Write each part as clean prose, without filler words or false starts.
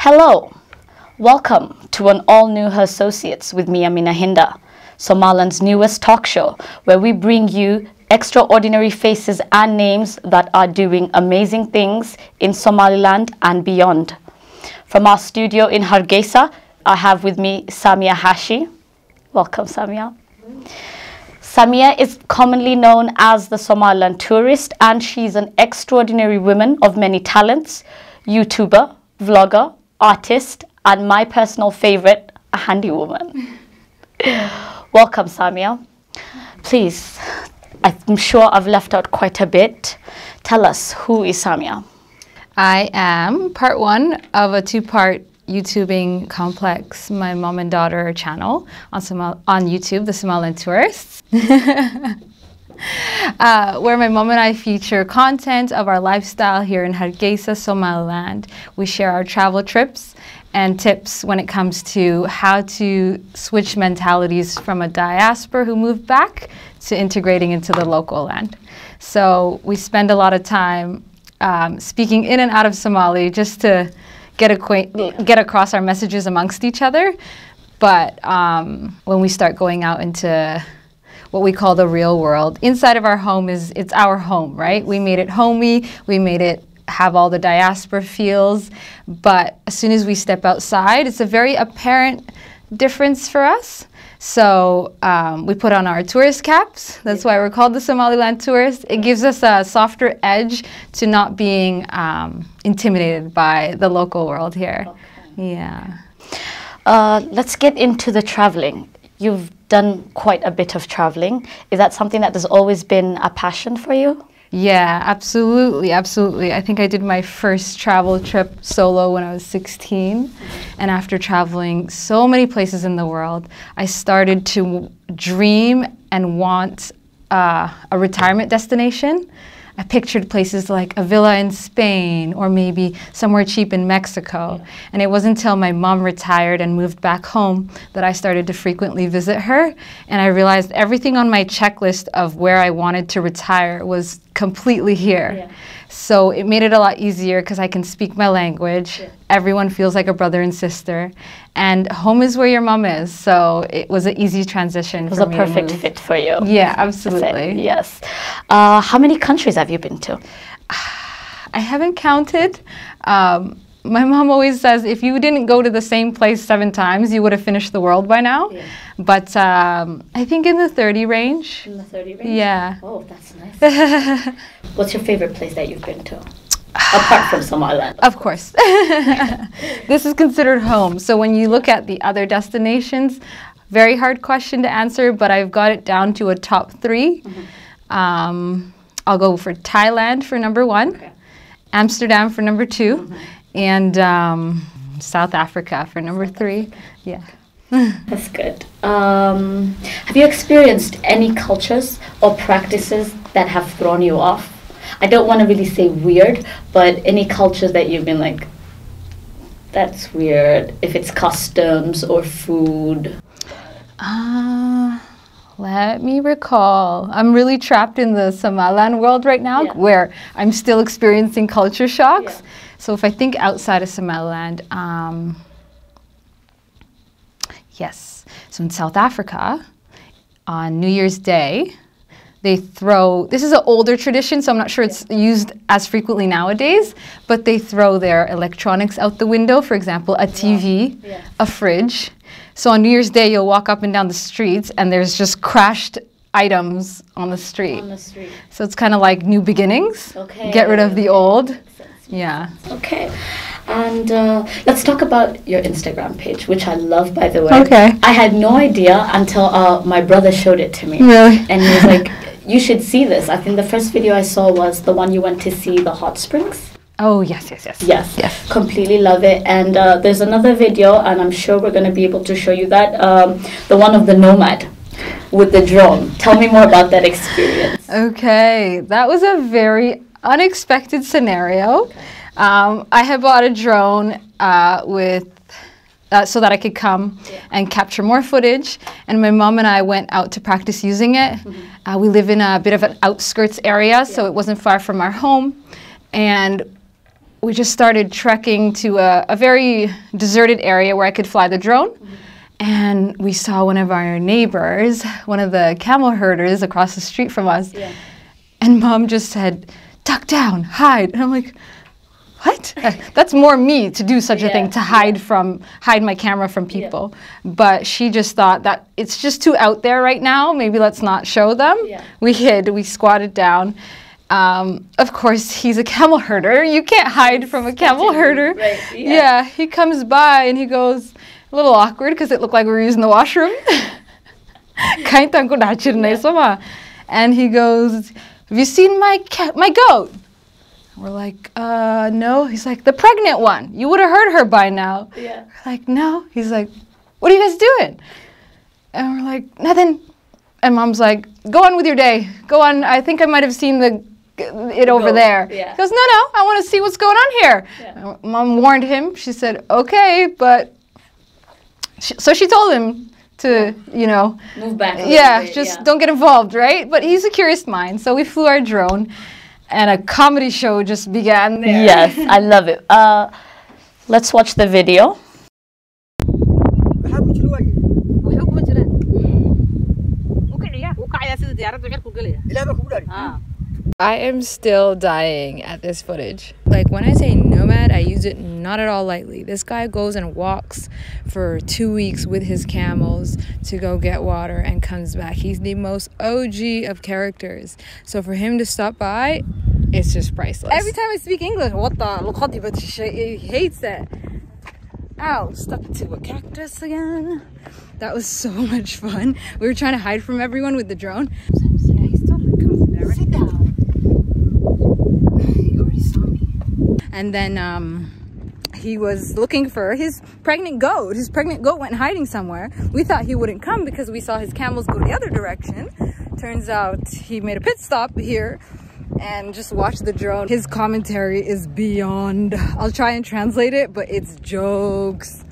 Hello, welcome to an all-new Her Associates with me, Amina Hinda, Somaliland's newest talk show, where we bring you extraordinary faces and names that are doing amazing things in Somaliland and beyond. From our studio in Hargeisa, I have with me Hinda Hashi. Welcome, Samia. Samia is commonly known as the Somaliland tourist, and she's an extraordinary woman of many talents, YouTuber, vlogger, artist, and my personal favorite, a handy woman. Welcome, Samia. Please, I'm sure I've left out quite a bit. Tell us, who is Samia? I am part one of a two-part YouTubing complex, my mom and daughter channel on YouTube, the Somaliland Tourists, where my mom and I feature content of our lifestyle here in Hargeisa, Somaliland. We share our travel trips and tips when it comes to how to switch mentalities from a diaspora who moved back to integrating into the local land. So we spend a lot of time speaking in and out of Somali just to get across our messages amongst each other. But when we start going out into what we call the real world, inside of our home it's our home, right? We made it homey, we made it have all the diaspora feels, but as soon as we step outside, it's a very apparent difference for us. So we put on our tourist caps. That's why we're called the Somaliland Tourists. It gives us a softer edge to not being intimidated by the local world here. Okay. Yeah. Let's get into the traveling. You've done quite a bit of traveling. Is that something that has always been a passion for you? Yeah, absolutely, absolutely. I think I did my first travel trip solo when I was 16. And after traveling so many places in the world, I started to dream and want a retirement destination. I pictured places like a villa in Spain or maybe somewhere cheap in Mexico. Yeah. And it wasn't until my mom retired and moved back home that I started to frequently visit her. And I realized everything on my checklist of where I wanted to retire was completely here. Yeah. So it made it a lot easier because I can speak my language. Yeah. Everyone feels like a brother and sister. And home is where your mom is. So it was an easy transition. It was a perfect fit for you. Yeah, absolutely. Yes. How many countries have you been to? I haven't counted. My mom always says if you didn't go to the same place 7 times, you would have finished the world by now. Yeah. But I think in the 30 range. In the 30 range? Yeah. Oh, that's nice. What's your favorite place that you've been to? Apart from Somaliland. Of course. This is considered home. So when you look at the other destinations, very hard question to answer, but I've got it down to a top 3. Mm-hmm. I'll go for Thailand for number 1, okay. Amsterdam for number 2, mm-hmm. and South Africa for number 3. Yeah. That's good. Have you experienced any cultures or practices that have thrown you off? I don't want to really say weird, but any cultures that you've been like, that's weird, if it's customs or food? Let me recall. I'm really trapped in the Somaliland world right now, yeah. where I'm still experiencing culture shocks. Yeah. So if I think outside of Somaliland, yes. So in South Africa, on New Year's Day, they throw, this is an older tradition, so I'm not sure it's used as frequently nowadays, but they throw their electronics out the window, for example, a TV, yeah. a fridge. So on New Year's Day, you'll walk up and down the streets, and there's just crashed items on the street. So it's kind of like new beginnings. Okay. Get rid of the old. Yeah. Okay. And let's talk about your Instagram page, which I love, by the way. Okay. I had no idea until my brother showed it to me. Really? And he was like, you should see this. I think the first video I saw was the one you went to see the hot springs. Oh, yes. Yes, completely love it. And there's another video, and I'm sure we're going to be able to show you that, the one of the nomad with the drone. Tell me more about that experience. Okay, that was a very unexpected scenario. Okay. I had bought a drone so that I could come and capture more footage, and my mom and I went out to practice using it. Mm-hmm. We live in a bit of an outskirts area, so it wasn't far from our home, and we just started trekking to a very deserted area where I could fly the drone. And we saw one of our neighbors, one of the camel herders across the street from us. Yeah. And Mom just said, "Duck down, hide." And I'm like, what? That's more me to do such a thing, to hide my camera from people. But she just thought that it's just too out there right now. Maybe let's not show them. We hid, we squatted down. Of course, he's a camel herder. You can't hide from a camel herder. Right, yeah, he comes by and he goes, a little awkward because it looked like we were using the washroom. And he goes, "Have you seen my goat?" We're like, no. He's like, "The pregnant one. You would have heard her by now." Yeah. We're like, "No." He's like, "What are you guys doing?" And we're like, "Nothing." And Mom's like, "Go on with your day. Go on. I think I might have seen it over there." Yeah. He goes, "No, I want to see what's going on here." Yeah. Mom warned him. She said, "Okay," but so she told him to, you know, move back. Don't get involved, right? But he's a curious mind. So we flew our drone. And a comedy show just began there. Yes, I love it. Let's watch the video. I am still dying at this footage. Like, when I say nomad, I use it not at all lightly. This guy goes and walks for 2 weeks with his camels to go get water and comes back. He's the most OG of characters. So for him to stop by, it's just priceless. Every time I speak English, he hates it. Ow, stuck to a cactus again. That was so much fun. We were trying to hide from everyone with the drone. Yeah, he's totally coming there. Sit down. He already saw me. And then he was looking for his pregnant goat. His pregnant goat went hiding somewhere. We thought he wouldn't come because we saw his camels go the other direction. Turns out he made a pit stop here and just watched the drone. His commentary is beyond. I'll try and translate it, but it's jokes.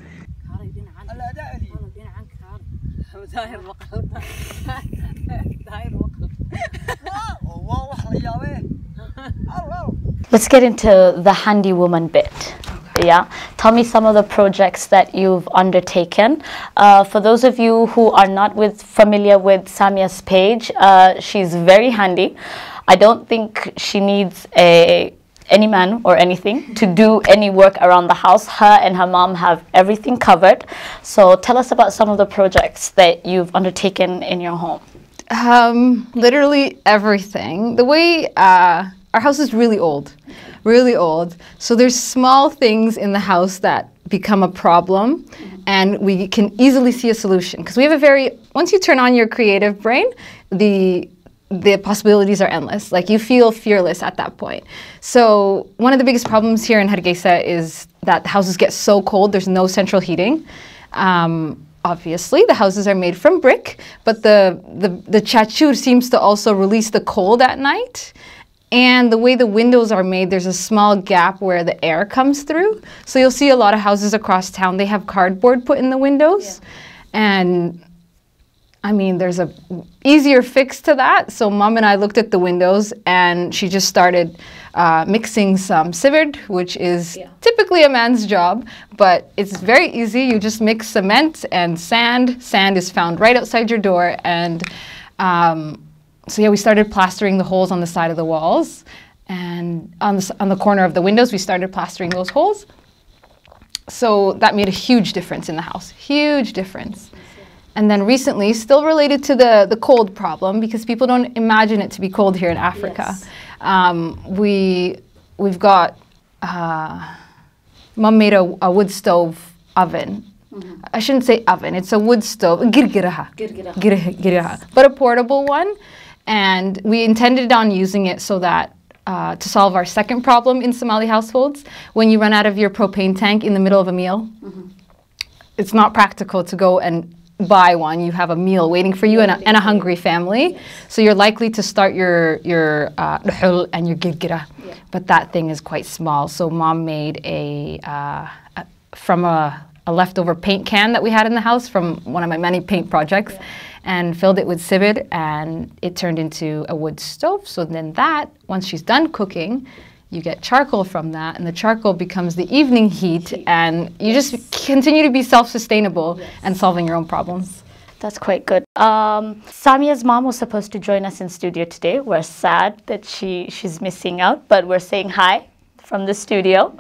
Let's get into the handy woman bit. Okay. Yeah, tell me some of the projects that you've undertaken. For those of you who are not familiar with Samia's page, she's very handy. I don't think she needs any man or anything to do any work around the house. Her and her mom have everything covered. So tell us about some of the projects that you've undertaken in your home. Literally everything. The way our house is really old. So there's small things in the house that become a problem, and we can easily see a solution because we have once you turn on your creative brain, the possibilities are endless. Like, you feel fearless at that point. So one of the biggest problems here in Hargeisa is that houses get so cold, there's no central heating. Obviously, the houses are made from brick, but the chachur seems to also release the cold at night. And the way the windows are made, there's a small gap where the air comes through. So you'll see a lot of houses across town, they have cardboard put in the windows. Yeah. And I mean, there's a easier fix to that. So Mom and I looked at the windows, and she just started mixing some civet, which is typically a man's job, but it's very easy. You just mix cement and sand. Sand is found right outside your door. And so yeah, we started plastering the holes on the side of the walls, and on the corner of the windows, we started plastering those holes. So that made a huge difference in the house, huge difference. And then recently, still related to the cold problem, because people don't imagine it to be cold here in Africa. Yes. We've got, Mom made a wood stove oven. Mm-hmm. I shouldn't say oven, it's a wood stove, girgiraha, but a portable one. And we intended on using it so that to solve our second problem in Somali households, when you run out of your propane tank in the middle of a meal, it's not practical to go and buy one. You have a meal waiting for you and a hungry family. Yes. So you're likely to start your dhuhul and your girgira, but that thing is quite small. So Mom made from a leftover paint can that we had in the house from one of my many paint projects, and filled it with civet, and it turned into a wood stove. So then that, once she's done cooking, you get charcoal from that, and the charcoal becomes the evening heat, and you just continue to be self-sustainable and solving your own problems. That's quite good. Samia's mom was supposed to join us in studio today. We're sad that she's missing out, but we're saying hi from the studio.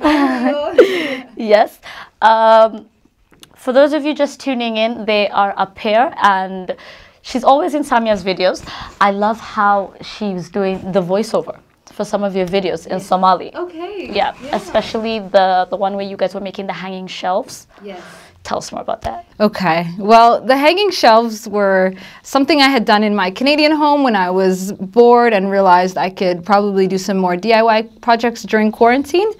Yes. For those of you just tuning in, they are a pair, and she's always in Samia's videos. I love how she's doing the voiceover for some of your videos in Somali. Okay. Yeah, especially the one where you guys were making the hanging shelves. Yes. Tell us more about that. Okay. Well, the hanging shelves were something I had done in my Canadian home when I was bored and realized I could probably do some more DIY projects during quarantine.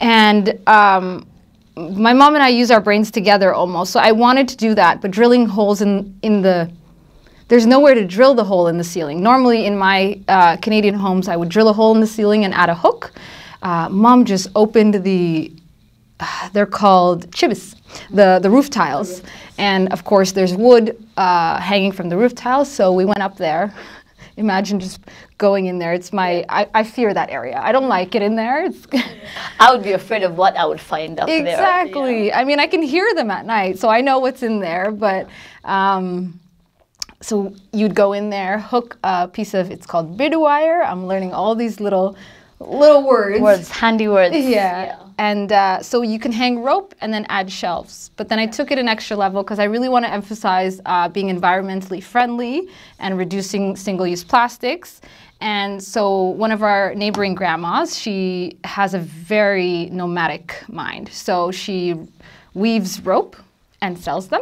And my mom and I use our brains together almost. So I wanted to do that, but drilling holes in the... There's nowhere to drill the hole in the ceiling. Normally in my Canadian homes, I would drill a hole in the ceiling and add a hook. Mom just opened the... they're called chibis, the roof tiles. And of course there's wood hanging from the roof tiles, so we went up there. Imagine just going in there. It's my, I fear that area. I don't like it in there. It's I would be afraid of what I would find up there. Exactly. Yeah. I mean, I can hear them at night, so I know what's in there, but so you'd go in there, hook a piece of, it's called bidu wire. I'm learning all these little words. Words, handy words. Yeah. And so you can hang rope and then add shelves. But then I took it an extra level because I really want to emphasize being environmentally friendly and reducing single-use plastics. And so one of our neighboring grandmas, she has a very nomadic mind. So she weaves rope and sells them.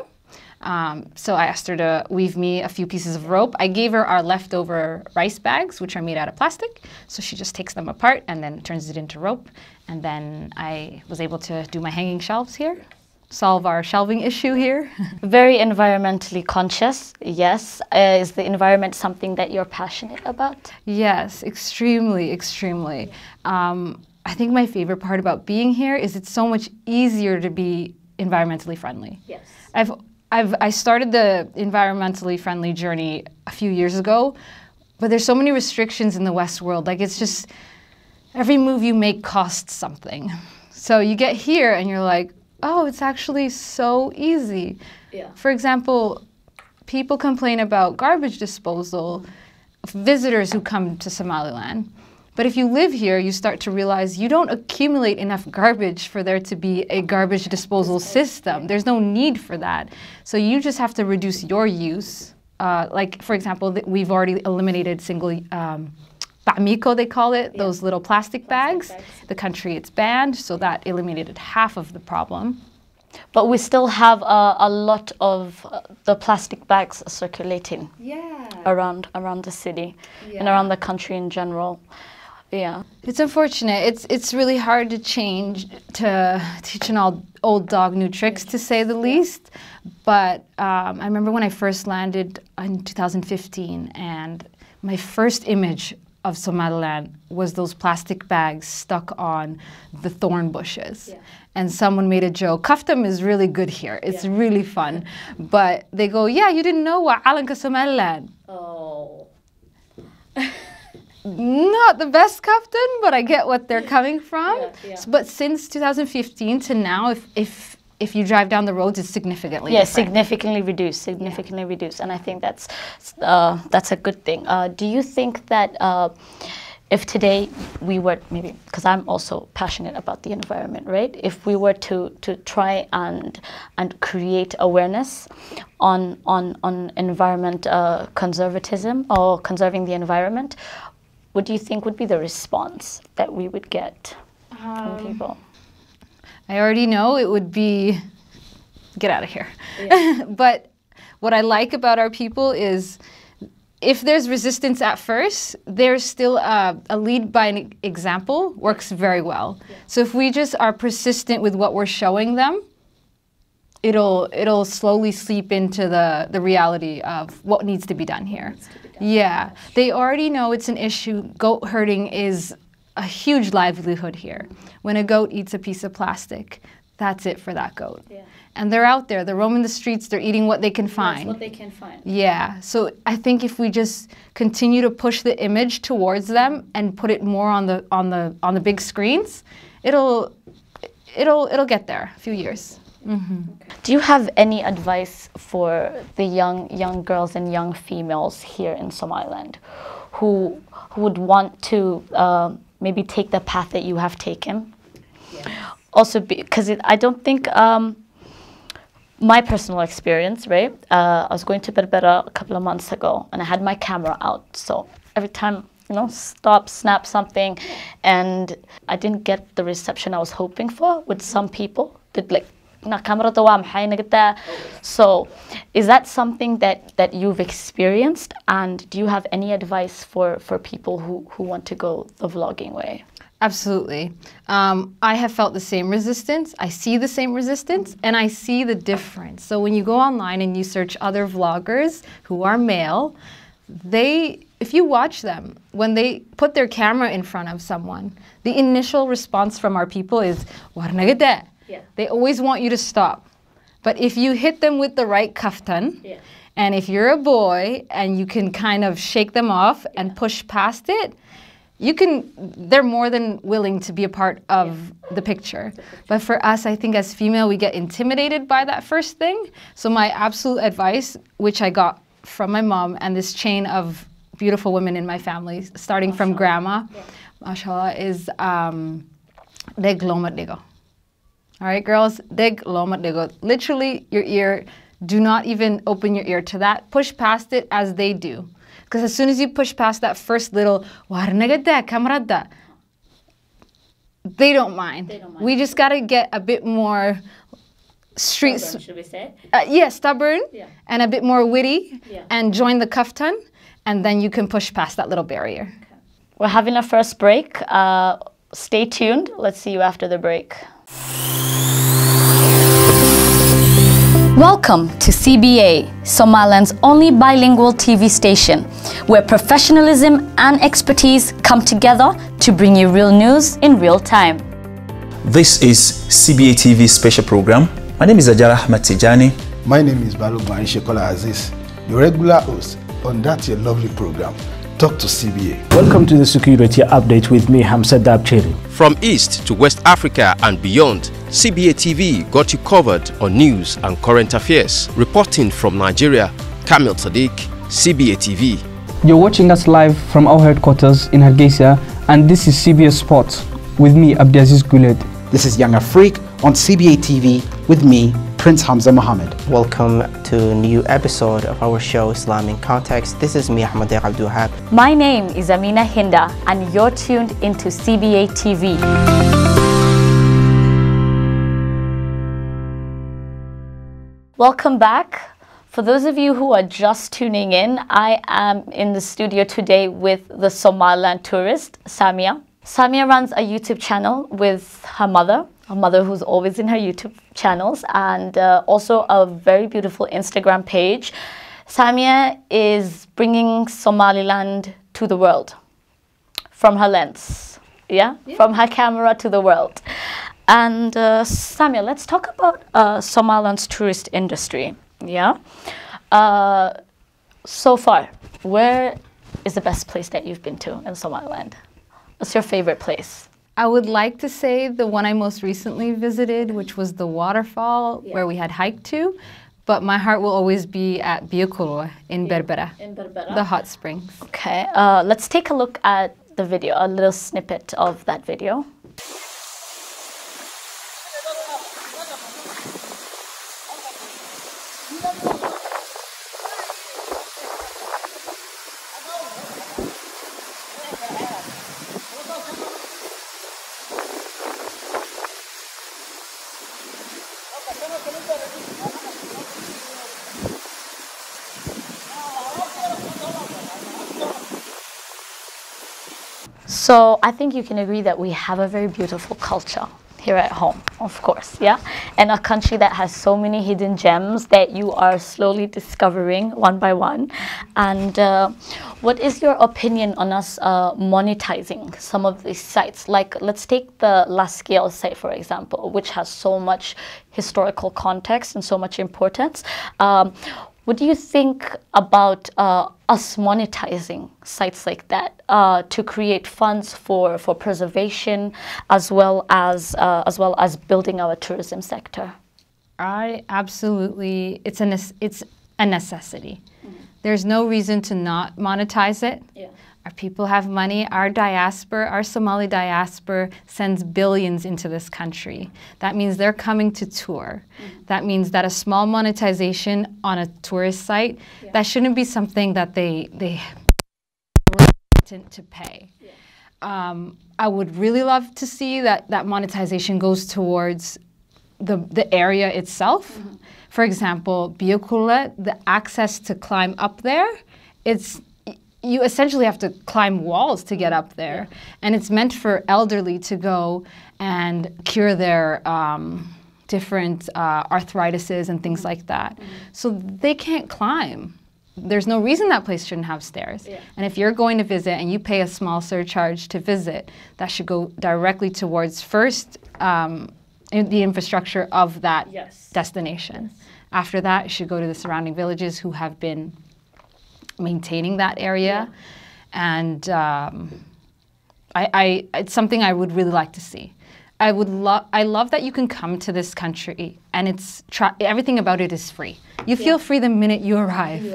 So I asked her to weave me a few pieces of rope. I gave her our leftover rice bags, which are made out of plastic. So she just takes them apart and then turns it into rope. And then I was able to do my hanging shelves here, solve our shelving issue here. Very environmentally conscious, yes. Is the environment something that you're passionate about? Yes, extremely, extremely. I think my favorite part about being here is it's so much easier to be environmentally friendly. Yes. I started the environmentally friendly journey a few years ago, but there's so many restrictions in the West world. Like, it's just, every move you make costs something. So you get here and you're like, oh, it's actually so easy. Yeah. For example, people complain about garbage disposal, visitors who come to Somaliland. But if you live here, you start to realize you don't accumulate enough garbage for there to be a garbage disposal system. There's no need for that. So you just have to reduce your use. Like, for example, we've already eliminated single, ba'miko they call it, those little plastic bags. The country it's banned, so that eliminated half of the problem. But we still have a lot of the plastic bags circulating around the city and around the country in general. Yeah, it's unfortunate. It's really hard to teach an old dog new tricks, to say the least. But I remember when I first landed in 2015, and my first image of Somaliland was those plastic bags stuck on the thorn bushes. Yeah. And someone made a joke, Kaftam is really good here. It's really fun. But they go, yeah, you didn't know what Alanka Somaliland. Oh. Not the best kaftan, but I get what they're coming from. But since 2015 to now, if you drive down the roads, it's significantly different. Significantly reduced, reduced, and I think that's a good thing. Do you think that if today we were, maybe because I'm also passionate about the environment, right? If we were to try and create awareness on environment conservatism or conserving the environment, what do you think would be the response that we would get from people? I already know it would be, get out of here. Yeah. But what I like about our people is, if there's resistance at first, there's still a lead by an example works very well. Yeah. So if we just are persistent with what we're showing them, it'll slowly seep into the reality of what needs to be done here. Yeah, they already know it's an issue. Goat herding is a huge livelihood here. When a goat eats a piece of plastic, that's it for that goat. Yeah. And they're out there, they're roaming the streets, they're eating what they can find. That's what they can find. Yeah, so I think if we just continue to push the image towards them and put it more on the big screens, it'll get there, a few years. Mm-hmm. Do you have any advice for the young girls and young females here in Somaliland who would want to maybe take the path that you have taken? Yeah. Also, because I don't think my personal experience, right? I was going to Berbera a couple of months ago, and I had my camera out. So every time, stop, snap something, and I didn't get the reception I was hoping for with some people. Did like, so is that something that you've experienced, and do you have any advice for people who want to go the vlogging way? Absolutely. I have felt the same resistance. I see the same resistance, and I see the difference. So when you go online and you search other vloggers who are male, if you watch them, when they put their camera in front of someone, the initial response from our people is, "Warnagada." Yeah. They always want you to stop. But if you hit them with the right kaftan, yeah, and if you're a boy and you can kind of shake them off, yeah, and push past it, they're more than willing to be a part of, yeah, the picture. But for us, I think as female, we get intimidated by that first thing. So my absolute advice, which I got from my mom and this chain of beautiful women in my family, starting from grandma, yeah, mashallah, is deg lomat digo. All right, girls, deg lomat digo. Literally, your ear, do not even open your ear to that. Push past it as they do. Because as soon as you push past that first little, they don't mind. We just got to get a bit more street, stubborn, should we say? Yeah, stubborn, yeah, and a bit more witty, yeah, and join the kaftan, and then you can push past that little barrier. Okay. We're having a first break. Stay tuned. Let's see you after the break. Welcome to CBA, Somaliland's only bilingual TV station, where professionalism and expertise come together to bring you real news in real time. This is CBA TV special program. My name is Ajara Ahmed Tijani. My name is Balu Shekola Aziz, your regular host on that your lovely program, Talk to CBA. Welcome to the security update with me, Hamza Dabcheri. From East to West Africa and beyond, CBA TV got you covered on news and current affairs. Reporting from Nigeria, Kamil Sadiq, CBA TV. You're watching us live from our headquarters in Hargeisa, and this is CBA Sports with me, Abdiaziz Guled. This is Young Afrique on CBA TV with me, Prince Hamza Mohammed. Welcome to a new episode of our show Islam in Context. This is me, Ahmed Abduhab. My name is Amina Hinda, and you're tuned into CBA TV. Welcome back. For those of you who are just tuning in, I am in the studio today with the Somaliland tourist, Samia. Samia runs a YouTube channel with her mother who's always in her YouTube channels, and also a very beautiful Instagram page. Samia is bringing Somaliland to the world from her lens, yeah? From her camera to the world. And Samia, let's talk about Somaliland's tourist industry, yeah? So far, where is the best place that you've been to in Somaliland? What's your favorite place? I would like to say the one I most recently visited, which was the waterfall, yeah, where we had hiked to, but my heart will always be at Biakulwa in Berbera, the hot springs. Okay, let's take a look at the video, a little snippet of that video. So I think you can agree that we have a very beautiful culture, here at home, of course, yeah? And a country that has so many hidden gems that you are slowly discovering one by one. And what is your opinion on us monetizing some of these sites? Like, let's take the La Scale site, for example, which has so much historical context and so much importance. What do you think about us monetizing sites like that to create funds for as well as building our tourism sector? I absolutely, it's a necessity. There's no reason to not monetize it. Yeah. Our people have money. Our diaspora, our Somali diaspora sends billions into this country. That means they're coming to tour. That means that a small monetization on a tourist site, that shouldn't be something that they to pay. I would really love to see that monetization goes towards the area itself. For example, Biokule, the access to climb up there, you essentially have to climb walls to get up there. And it's meant for elderly to go and cure their different arthritises and things like that. So they can't climb. There's no reason that place shouldn't have stairs. And if you're going to visit and you pay a small surcharge to visit, that should go directly towards first the infrastructure of that destination. After that, it should go to the surrounding villages who have been maintaining that area. And it's something I would really like to see. I love that you can come to this country and everything about it is free. You feel free the minute you arrive.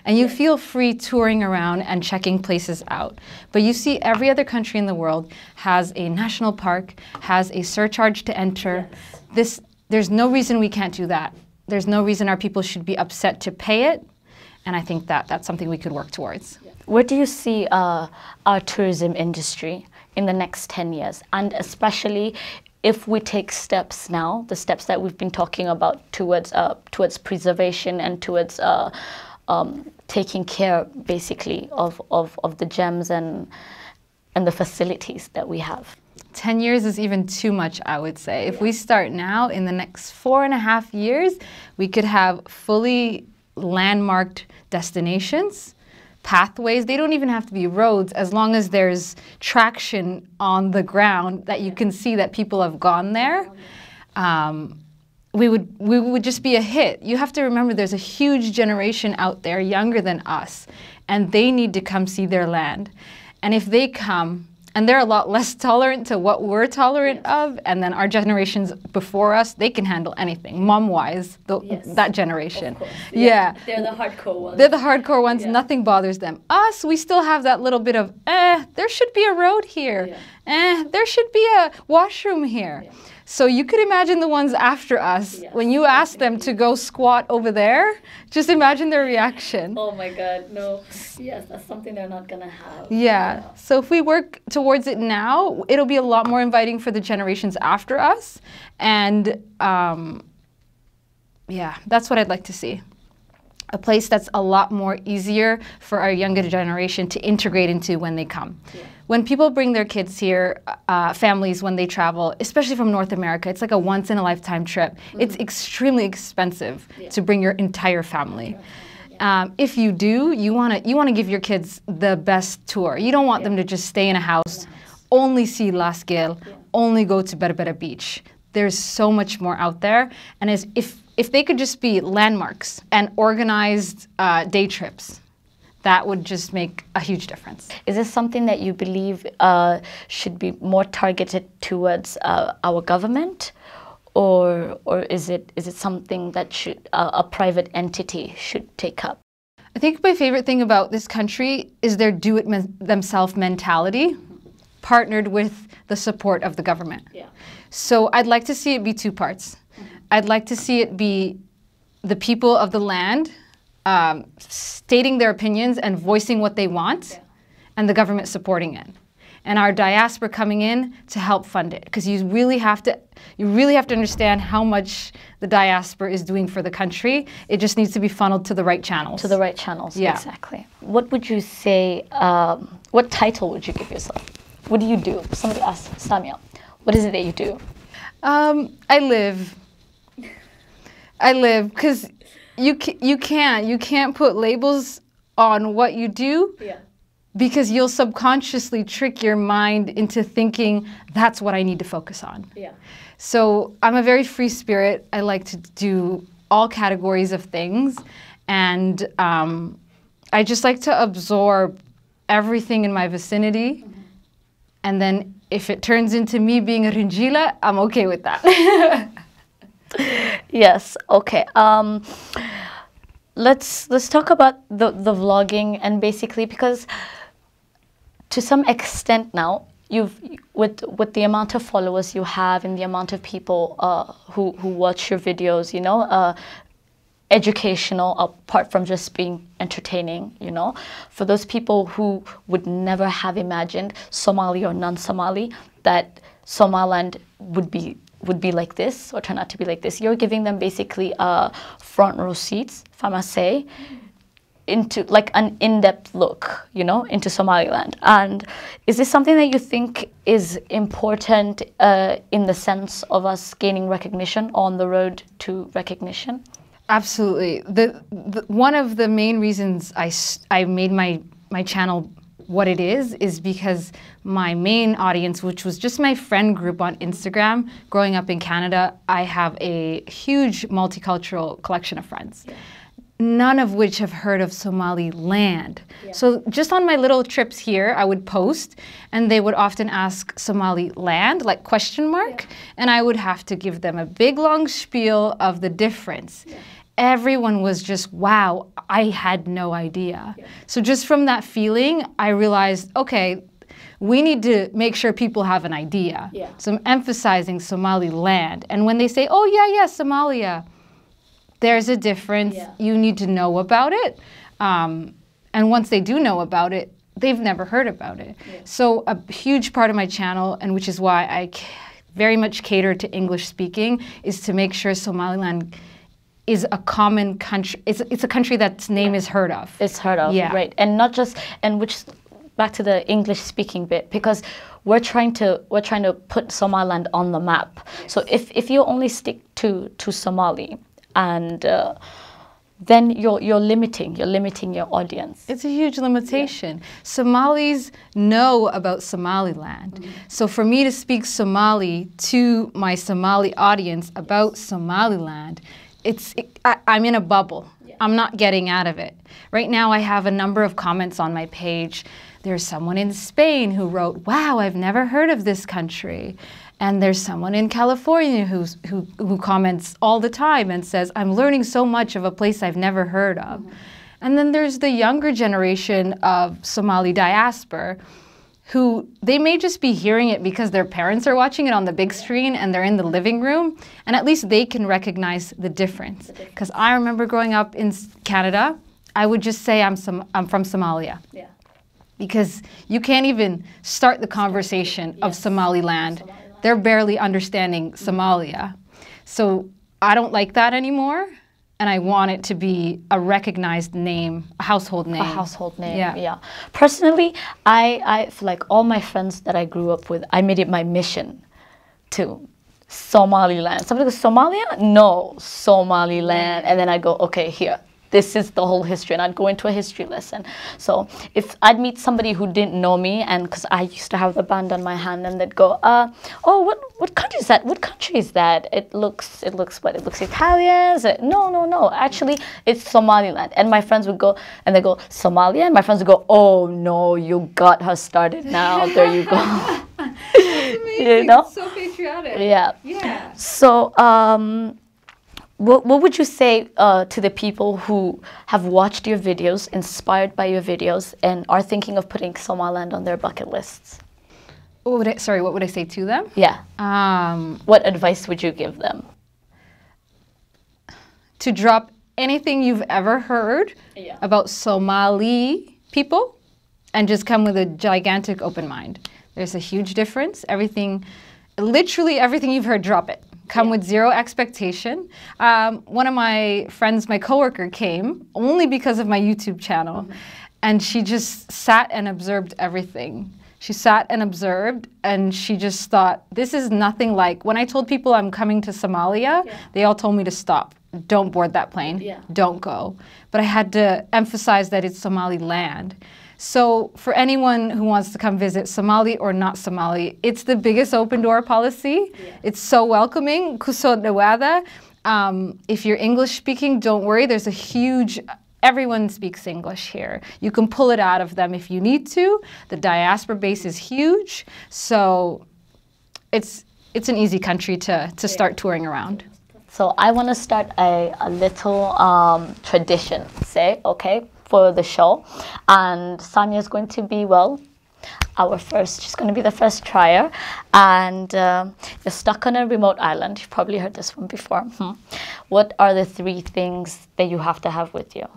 And you feel free touring around and checking places out. But you see every other country in the world has a national park, has a surcharge to enter. There's no reason we can't do that. There's no reason our people should be upset to pay it. And I think that's something we could work towards. Where do you see our tourism industry in the next 10 years? And especially if we take steps now, the steps that we've been talking about towards preservation and towards taking care, basically, of the gems and the facilities that we have. 10 years is even too much, I would say. If we start now, in the next 4.5 years, we could have fully landmarked destinations, pathways. They don't even have to be roads, as long as there's traction on the ground that you can see that people have gone there. We would just be a hit. You have to remember there's a huge generation out there younger than us, and they need to come see their land. And if they come, and they're a lot less tolerant to what we're tolerant of, and then our generations before us, they can handle anything, mom-wise, that generation. They're the hardcore ones. They're the hardcore ones, nothing bothers them. Us, we still have that little bit of, there should be a road here. There should be a washroom here. So you could imagine the ones after us, when you ask them to go squat over there, just imagine their reaction. Oh my God, no. Yes, that's something they're not gonna have. Yeah, so if we work towards it now, it'll be a lot more inviting for the generations after us. And yeah, that's what I'd like to see. A place that's a lot more easier for our younger generation to integrate into when they come. When people bring their kids here, families, when they travel, especially from North America, it's like a once-in-a-lifetime trip. It's extremely expensive to bring your entire family. If you do, you want to give your kids the best tour. You don't want them to just stay in a house, only see La Scale, only go to Berbera Beach. There's so much more out there. And if they could just be landmarks and organized day trips, that would just make a huge difference. Is this something that you believe should be more targeted towards our government, or is it something that a private entity should take up? I think my favorite thing about this country is their do-it-themselves mentality, partnered with the support of the government. So I'd like to see it be two parts. I'd like to see it be the people of the land stating their opinions and voicing what they want, and the government supporting it. And our diaspora coming in to help fund it, because you really have to understand how much the diaspora is doing for the country. It just needs to be funneled to the right channels. To the right channels, exactly. What would you say, what title would you give yourself? What do you do? Somebody asked Samuel, what is it that you do? I live. Because you can't put labels on what you do. Yeah. Because you'll subconsciously trick your mind into thinking that's what I need to focus on. Yeah. So I'm a very free spirit. I like to do all categories of things, and I just like to absorb everything in my vicinity. And then if it turns into me being a Rinjila, I'm okay with that. Yes. Okay. Let's talk about the vlogging, and basically because to some extent now you've with the amount of followers you have and the amount of people who watch your videos, you know, educational apart from just being entertaining, you know, for those people who would never have imagined, Somali or non-Somali, that Somaliland would be like this or turn out to be like this. You're giving them basically front row seats, if I must say, into like an in-depth look, you know, into Somaliland. And is this something that you think is important in the sense of us gaining recognition on the road to recognition? Absolutely. One of the main reasons I made my channel what it is because my main audience, which was just my friend group on Instagram, growing up in Canada, I have a huge multicultural collection of friends. Yeah. None of which have heard of Somaliland. Yeah. So just on my little trips here, I would post, and they would often ask Somaliland, like question mark, yeah. And I would have to give them a big long spiel of the difference. Yeah. Everyone was just, wow, I had no idea. Yeah. So just from that feeling, I realized, okay, we need to make sure people have an idea. Yeah. So I'm emphasizing Somaliland. And when they say, oh yeah, Somalia, there's a difference. Yeah. You need to know about it. And once they do know about it, they've never heard about it. Yeah. So a huge part of my channel, and which is why I very much cater to English speaking, is to make sure Somaliland is a common country. It's a country that's name is heard of. It's heard of, yeah. Right. And not just, and which, back to the English speaking bit, because we're trying to put Somaliland on the map. Yes. So if you only stick to Somali, and then you're limiting your audience. It's a huge limitation. Yeah. Somalis know about Somaliland. Mm-hmm. So for me to speak Somali to my Somali audience about Somaliland, I'm in a bubble. Yeah. I'm not getting out of it. Right now I have a number of comments on my page. There's someone in Spain who wrote, wow, I've never heard of this country. And there's someone in California who comments all the time and says, I'm learning so much of a place I've never heard of. Mm-hmm. And then there's the younger generation of Somali diaspora who they may just be hearing it because their parents are watching it on the big screen and they're in the living room, and at least they can recognize the difference. Because I remember growing up in Canada, I would just say I'm from Somalia. Yeah. Because you can't even start the conversation of Somaliland. They're barely understanding Somalia. So I don't like that anymore, and I want it to be a recognized name, a household name. A household name, yeah. Personally, I feel like all my friends that I grew up with, I made it my mission to Somaliland. Somebody goes, Somalia? No, Somaliland. And then I go, okay, here. This is the whole history, and I'd go into a history lesson. So if I'd meet somebody who didn't know me, and because I used to have the band on my hand, and they'd go, oh, what country is that? What country is that? It looks what? It looks Italian? No. Actually, it's Somaliland. And my friends would go, and they go, Somalia? And my friends would go, oh no, you got her started now. There you go. That's amazing. You know? It's so patriotic. Yeah. So, what would you say to the people who have watched your videos, inspired by your videos, and are thinking of putting Somaliland on their bucket lists? What would I say to them? Yeah. What advice would you give them? To drop anything you've ever heard about Somali people and just come with a gigantic open mind. There's a huge difference. Literally everything you've heard, drop it. Come with zero expectation. One of my friends, my coworker, came only because of my YouTube channel, and she just sat and observed everything. She sat and observed, and she just thought, this is nothing like, when I told people I'm coming to Somalia, they all told me to stop. Don't board that plane. Don't go. But I had to emphasize that it's Somaliland. So for anyone who wants to come visit, Somali or not Somali, it's the biggest open door policy. It's so welcoming. Kusod Nawada. If you're English speaking, don't worry. There's a huge, everyone speaks English here. You can pull it out of them if you need to. The diaspora base is huge. So it's an easy country to start touring around. So I want to start a little tradition, say, okay, for the show. And Samia is going to be, well, she's going to be the first trier. And you're stuck on a remote island. You've probably heard this one before. What are the 3 things that you have to have with you?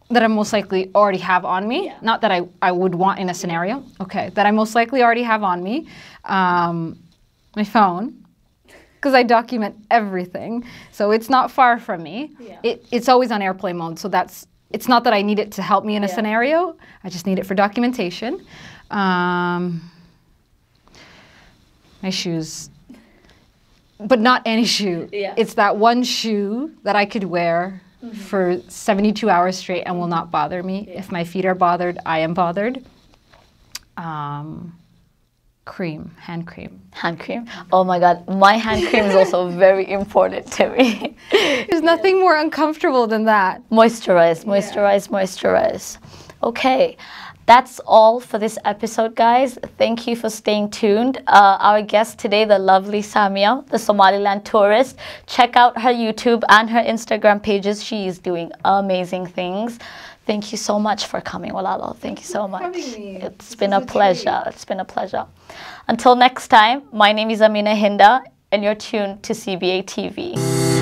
That I most likely already have on me? Not that I would want in a scenario. Okay, that I most likely already have on me. My phone. Because I document everything. So it's not far from me. It's always on airplane mode, so it's not that I need it to help me in a scenario. I just need it for documentation. My shoes. But not any shoe. It's that one shoe that I could wear for 72 hours straight and will not bother me. If my feet are bothered, I am bothered. Cream, hand cream. Hand cream? Oh my God, my hand cream is also very important to me. There's nothing more uncomfortable than that. Moisturize, moisturize, moisturize. Okay, that's all for this episode, guys. Thank you for staying tuned. Our guest today, the lovely Samia, the Somaliland tourist. Check out her YouTube and her Instagram pages. She is doing amazing things. Thank you so much for coming, Walalo. Thank you so much. It's been a pleasure. It's been a pleasure. Until next time, my name is Amina Hinda, and you're tuned to CBA TV.